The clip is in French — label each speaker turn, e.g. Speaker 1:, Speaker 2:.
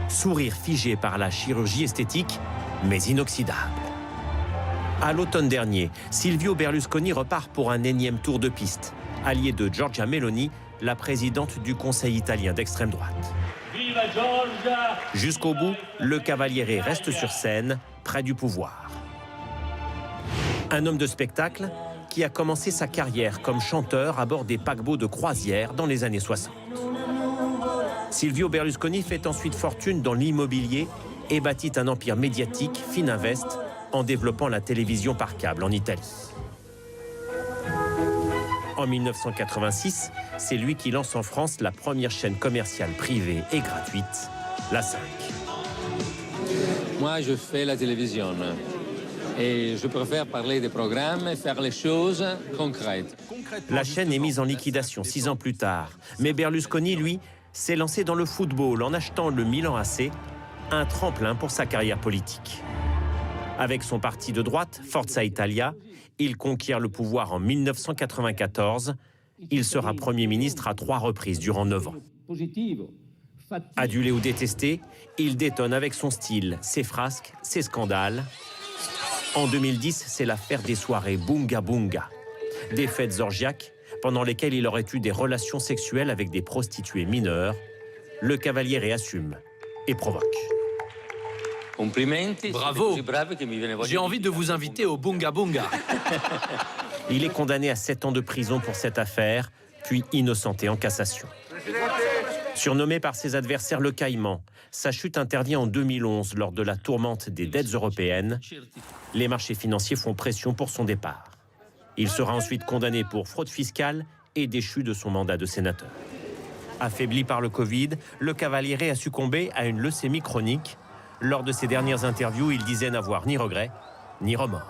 Speaker 1: Sourire figé par la chirurgie esthétique, mais inoxydable. À l'automne dernier, Silvio Berlusconi repart pour un énième tour de piste, allié de Giorgia Meloni, la présidente du Conseil italien d'extrême droite. Jusqu'au bout, le Cavaliere reste sur scène, près du pouvoir. Un homme de spectacle qui a commencé sa carrière comme chanteur à bord des paquebots de croisière dans les années 60. Silvio Berlusconi fait ensuite fortune dans l'immobilier et bâtit un empire médiatique, Fininvest, en développant la télévision par câble en Italie. En 1986, c'est lui qui lance en France la première chaîne commerciale privée et gratuite, la 5.
Speaker 2: Moi, je fais la télévision et je préfère parler des programmes et faire les choses concrètes.
Speaker 1: La chaîne est mise en liquidation 6 ans plus tard, mais Berlusconi, lui, s'est lancé dans le football en achetant le Milan AC, un tremplin pour sa carrière politique. Avec son parti de droite, Forza Italia, il conquiert le pouvoir en 1994. Il sera Premier ministre à 3 reprises durant 9 ans. Adulé ou détesté, il détonne avec son style, ses frasques, ses scandales. En 2010, c'est l'affaire des soirées Bunga Bunga, des fêtes orgiaques pendant lesquelles il aurait eu des relations sexuelles avec des prostituées mineures. Le Cavaliere assume et provoque.
Speaker 3: Bravo, j'ai envie de vous inviter au Bunga Bunga.
Speaker 1: Il est condamné à 7 ans de prison pour cette affaire, puis innocenté en cassation. Surnommé par ses adversaires le Caïman, sa chute intervient en 2011 lors de la tourmente des dettes européennes. Les marchés financiers font pression pour son départ. Il sera ensuite condamné pour fraude fiscale et déchu de son mandat de sénateur. Affaibli par le Covid, le Cavaliere a succombé à une leucémie chronique. Lors de ses dernières interviews, il disait n'avoir ni regrets, ni remords.